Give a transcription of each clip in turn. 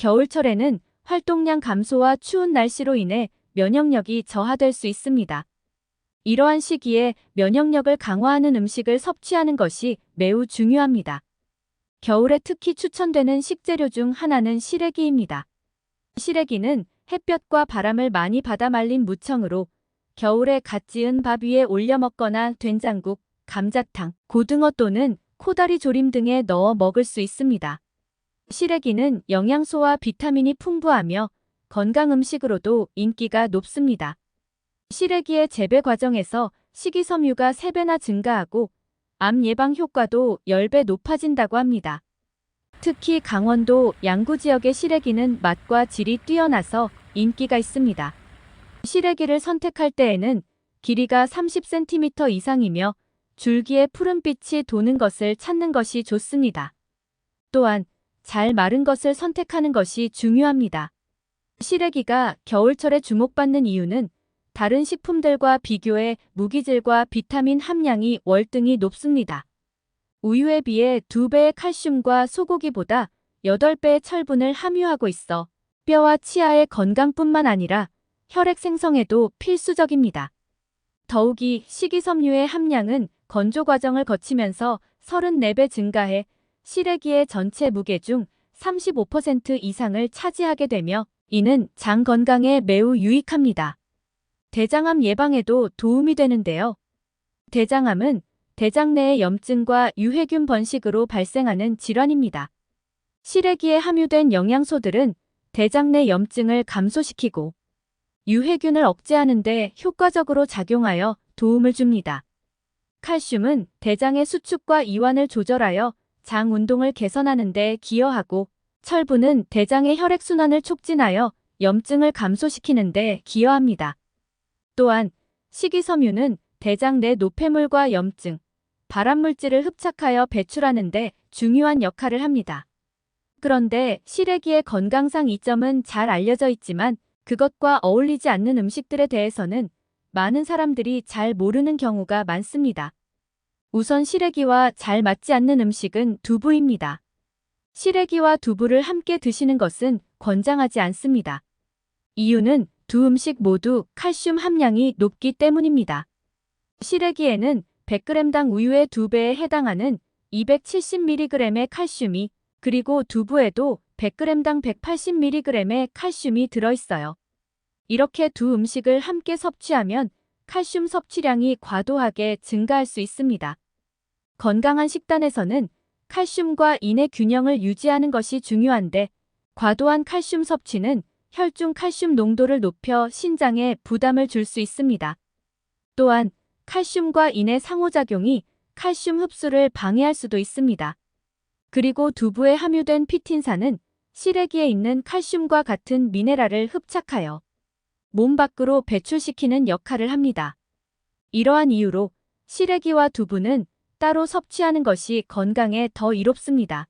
겨울철에는 활동량 감소와 추운 날씨로 인해 면역력이 저하될 수 있습니다. 이러한 시기에 면역력을 강화하는 음식을 섭취하는 것이 매우 중요합니다. 겨울에 특히 추천되는 식재료 중 하나는 시래기입니다. 시래기는 햇볕과 바람을 많이 받아 말린 무청으로 겨울에 갓 지은 밥 위에 올려 먹거나 된장국, 감자탕, 고등어 또는 코다리 조림 등에 넣어 먹을 수 있습니다. 시래기는 영양소와 비타민이 풍부하며 건강 음식으로도 인기가 높습니다. 시래기의 재배 과정에서 식이섬유가 3배나 증가하고 암 예방 효과도 10배 높아진다고 합니다. 특히 강원도 양구 지역의 시래기는 맛과 질이 뛰어나서 인기가 있습니다. 시래기를 선택할 때에는 길이가 30cm 이상이며 줄기에 푸른빛이 도는 것을 찾는 것이 좋습니다. 또한 잘 마른 것을 선택하는 것이 중요합니다. 시래기가 겨울철에 주목받는 이유는 다른 식품들과 비교해 무기질과 비타민 함량이 월등히 높습니다. 우유에 비해 2배의 칼슘과 소고기보다 8배의 철분을 함유하고 있어 뼈와 치아의 건강뿐만 아니라 혈액 생성에도 필수적입니다. 더욱이 식이섬유의 함량은 건조 과정을 거치면서 34배 증가해 시래기의 전체 무게 중 35% 이상을 차지하게 되며 이는 장 건강에 매우 유익합니다. 대장암 예방에도 도움이 되는데요. 대장암은 대장 내의 염증과 유해균 번식으로 발생하는 질환입니다. 시래기에 함유된 영양소들은 대장 내 염증을 감소시키고 유해균을 억제하는 데 효과적으로 작용하여 도움을 줍니다. 칼슘은 대장의 수축과 이완을 조절하여 장 운동을 개선하는 데 기여하고 철분은 대장의 혈액순환을 촉진하여 염증을 감소시키는 데 기여합니다. 또한 식이섬유는 대장 내 노폐물과 염증, 발암물질을 흡착하여 배출하는 데 중요한 역할을 합니다. 그런데 시래기의 건강상 이점은 잘 알려져 있지만 그것과 어울리지 않는 음식들에 대해서는 많은 사람들이 잘 모르는 경우가 많습니다. 우선 시래기와 잘 맞지 않는 음식은 두부입니다. 시래기와 두부를 함께 드시는 것은 권장하지 않습니다. 이유는 두 음식 모두 칼슘 함량이 높기 때문입니다. 시래기에는 100g당 우유의 2배에 해당하는 270mg의 칼슘이 그리고 두부에도 100g당 180mg의 칼슘이 들어있어요. 이렇게 두 음식을 함께 섭취하면 칼슘 섭취량이 과도하게 증가할 수 있습니다. 건강한 식단에서는 칼슘과 인의 균형을 유지하는 것이 중요한데 과도한 칼슘 섭취는 혈중 칼슘 농도를 높여 신장에 부담을 줄 수 있습니다. 또한 칼슘과 인의 상호작용이 칼슘 흡수를 방해할 수도 있습니다. 그리고 두부에 함유된 피틴산은 시래기에 있는 칼슘과 같은 미네랄을 흡착하여 몸 밖으로 배출시키는 역할을 합니다. 이러한 이유로 시래기와 두부는 따로 섭취하는 것이 건강에 더 이롭습니다.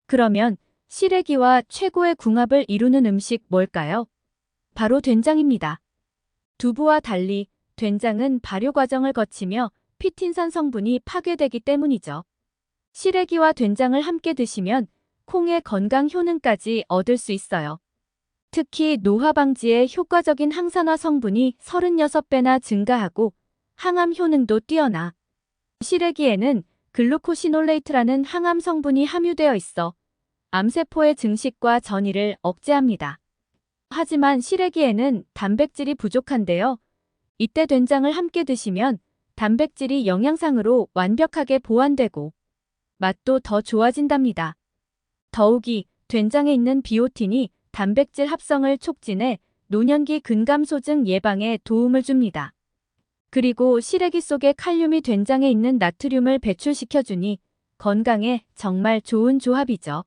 그러면 시래기와 최고의 궁합을 이루는 음식 뭘까요? 바로 된장입니다. 두부와 달리 된장은 발효 과정을 거치며 피틴산 성분이 파괴되기 때문이죠. 시래기와 된장을 함께 드시면 콩의 건강 효능까지 얻을 수 있어요. 특히 노화 방지에 효과적인 항산화 성분이 36배나 증가하고 항암 효능도 뛰어나 시래기에는 글루코시놀레이트라는 항암 성분이 함유되어 있어 암세포의 증식과 전이를 억제합니다. 하지만 시래기에는 단백질이 부족한데요. 이때 된장을 함께 드시면 단백질이 영양상으로 완벽하게 보완되고 맛도 더 좋아진답니다. 더욱이 된장에 있는 비오틴이 단백질 합성을 촉진해 노년기 근감소증 예방에 도움을 줍니다. 그리고 시래기 속의 칼륨이 된장에 있는 나트륨을 배출시켜주니 건강에 정말 좋은 조합이죠.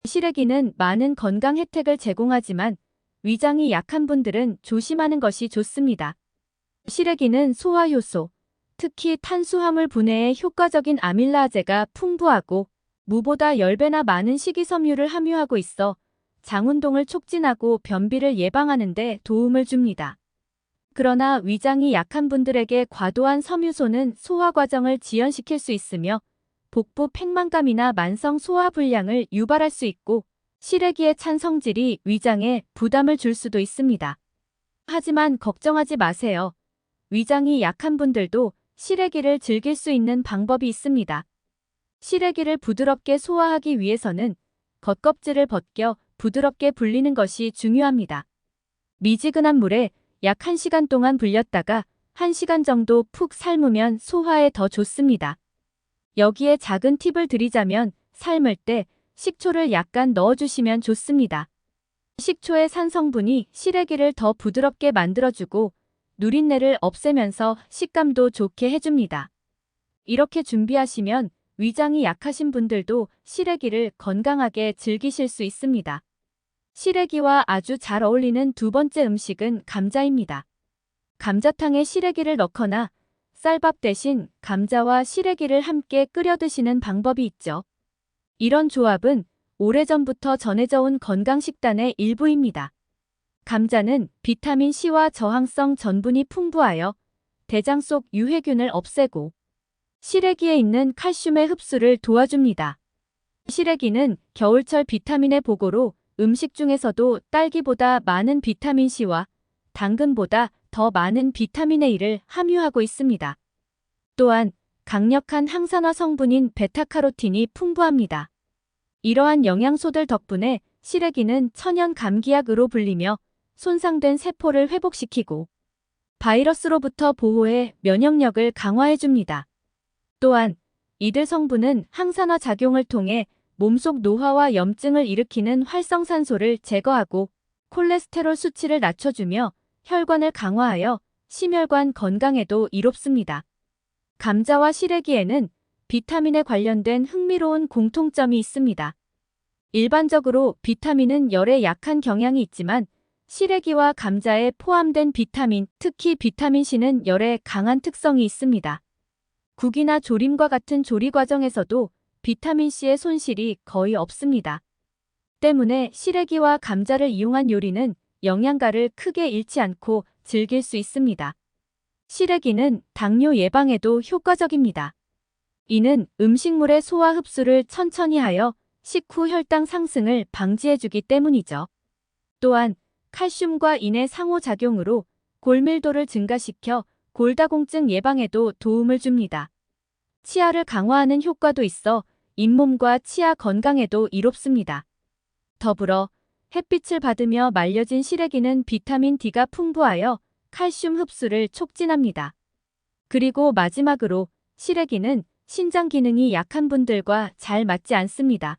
시래기는 많은 건강 혜택을 제공하지만 위장이 약한 분들은 조심하는 것이 좋습니다. 시래기는 소화효소, 특히 탄수화물 분해에 효과적인 아밀라제가 풍부하고 무보다 10배나 많은 식이섬유를 함유하고 있어 장운동을 촉진하고 변비를 예방하는 데 도움을 줍니다. 그러나 위장이 약한 분들에게 과도한 섬유소는 소화 과정을 지연시킬 수 있으며 복부 팽만감이나 만성 소화불량을 유발할 수 있고 시래기의 찬 성질이 위장에 부담을 줄 수도 있습니다. 하지만 걱정하지 마세요. 위장이 약한 분들도 시래기를 즐길 수 있는 방법이 있습니다. 시래기를 부드럽게 소화하기 위해서는 겉껍질을 벗겨 부드럽게 불리는 것이 중요합니다. 미지근한 물에 약 1시간 동안 불렸다가 1시간 정도 푹 삶으면 소화에 더 좋습니다. 여기에 작은 팁을 드리자면 삶을 때 식초를 약간 넣어주시면 좋습니다. 식초의 산성분이 시래기를 더 부드럽게 만들어주고 누린내를 없애면서 식감도 좋게 해줍니다. 이렇게 준비하시면 위장이 약하신 분들도 시래기를 건강하게 즐기실 수 있습니다. 시래기와 아주 잘 어울리는 두 번째 음식은 감자입니다. 감자탕에 시래기를 넣거나 쌀밥 대신 감자와 시래기를 함께 끓여 드시는 방법이 있죠. 이런 조합은 오래전부터 전해져 온 건강식단의 일부입니다. 감자는 비타민 C와 저항성 전분이 풍부하여 대장 속 유해균을 없애고 시래기에 있는 칼슘의 흡수를 도와줍니다. 시래기는 겨울철 비타민의 보고로 음식 중에서도 딸기보다 많은 비타민 C와 당근보다 더 많은 비타민 A를 함유하고 있습니다. 또한 강력한 항산화 성분인 베타카로틴이 풍부합니다. 이러한 영양소들 덕분에 시래기는 천연 감기약으로 불리며 손상된 세포를 회복시키고 바이러스로부터 보호해 면역력을 강화해줍니다. 또한 이들 성분은 항산화 작용을 통해 몸속 노화와 염증을 일으키는 활성산소를 제거하고 콜레스테롤 수치를 낮춰주며 혈관을 강화하여 심혈관 건강에도 이롭습니다. 감자와 시래기에는 비타민에 관련된 흥미로운 공통점이 있습니다. 일반적으로 비타민은 열에 약한 경향이 있지만 시래기와 감자에 포함된 비타민, 특히 비타민 C는 열에 강한 특성이 있습니다. 국이나 조림과 같은 조리 과정에서도 비타민 C의 손실이 거의 없습니다. 때문에 시래기와 감자를 이용한 요리는 영양가를 크게 잃지 않고 즐길 수 있습니다. 시래기는 당뇨 예방에도 효과적입니다. 이는 음식물의 소화 흡수를 천천히 하여 식후 혈당 상승을 방지해주기 때문이죠. 또한 칼슘과 인의 상호작용으로 골밀도를 증가시켜 골다공증 예방에도 도움을 줍니다. 치아를 강화하는 효과도 있어 잇몸과 치아 건강에도 이롭습니다. 더불어 햇빛을 받으며 말려진 시래기는 비타민 D가 풍부하여 칼슘 흡수를 촉진합니다. 그리고 마지막으로 시래기는 신장 기능이 약한 분들과 잘 맞지 않습니다.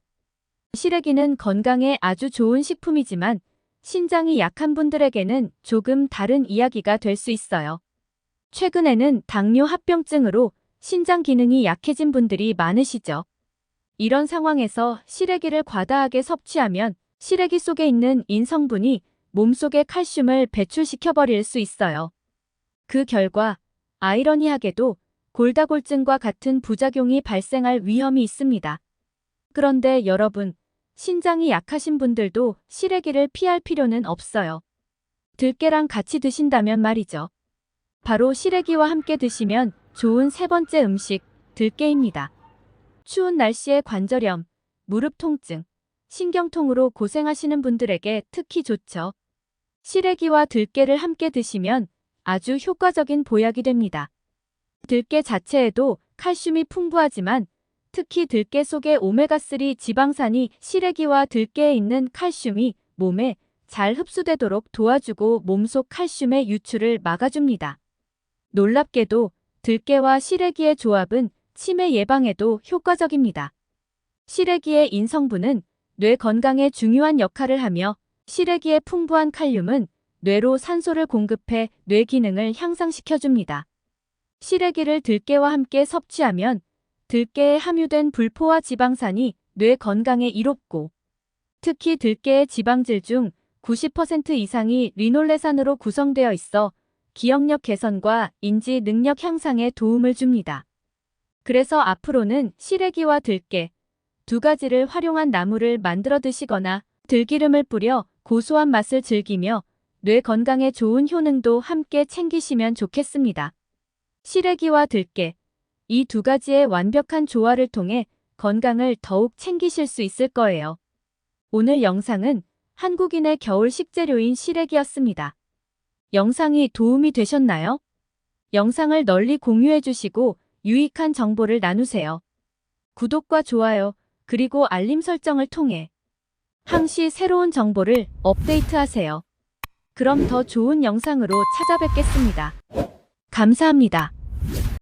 시래기는 건강에 아주 좋은 식품이지만 신장이 약한 분들에게는 조금 다른 이야기가 될 수 있어요. 최근에는 당뇨 합병증으로 신장 기능이 약해진 분들이 많으시죠. 이런 상황에서 시래기를 과다하게 섭취하면 시래기 속에 있는 인 성분이 몸속의 칼슘을 배출시켜버릴 수 있어요. 그 결과 아이러니하게도 골다골증과 같은 부작용이 발생할 위험이 있습니다. 그런데 여러분, 신장이 약하신 분들도 시래기를 피할 필요는 없어요. 들깨랑 같이 드신다면 말이죠. 바로 시래기와 함께 드시면 좋은 세 번째 음식, 들깨입니다. 추운 날씨에 관절염, 무릎 통증, 신경통으로 고생하시는 분들에게 특히 좋죠. 시래기와 들깨를 함께 드시면 아주 효과적인 보약이 됩니다. 들깨 자체에도 칼슘이 풍부하지만 특히 들깨 속의 오메가3 지방산이 시래기와 들깨에 있는 칼슘이 몸에 잘 흡수되도록 도와주고 몸속 칼슘의 유출을 막아줍니다. 놀랍게도 들깨와 시래기의 조합은 치매 예방에도 효과적입니다. 시래기의 인성분은 뇌 건강에 중요한 역할을 하며 시래기의 풍부한 칼륨은 뇌로 산소를 공급해 뇌 기능을 향상시켜줍니다. 시래기를 들깨와 함께 섭취하면 들깨에 함유된 불포화 지방산이 뇌 건강에 이롭고 특히 들깨의 지방질 중 90% 이상이 리놀레산으로 구성되어 있어 기억력 개선과 인지 능력 향상에 도움을 줍니다. 그래서 앞으로는 시래기와 들깨 두 가지를 활용한 나물을 만들어 드시거나 들기름을 뿌려 고소한 맛을 즐기며 뇌 건강에 좋은 효능도 함께 챙기시면 좋겠습니다. 시래기와 들깨, 이 두 가지의 완벽한 조화를 통해 건강을 더욱 챙기실 수 있을 거예요. 오늘 영상은 한국인의 겨울 식재료인 시래기였습니다. 영상이 도움이 되셨나요? 영상을 널리 공유해 주시고 유익한 정보를 나누세요. 구독과 좋아요, 그리고 알림 설정을 통해 항시 새로운 정보를 업데이트하세요. 그럼 더 좋은 영상으로 찾아뵙겠습니다. 감사합니다.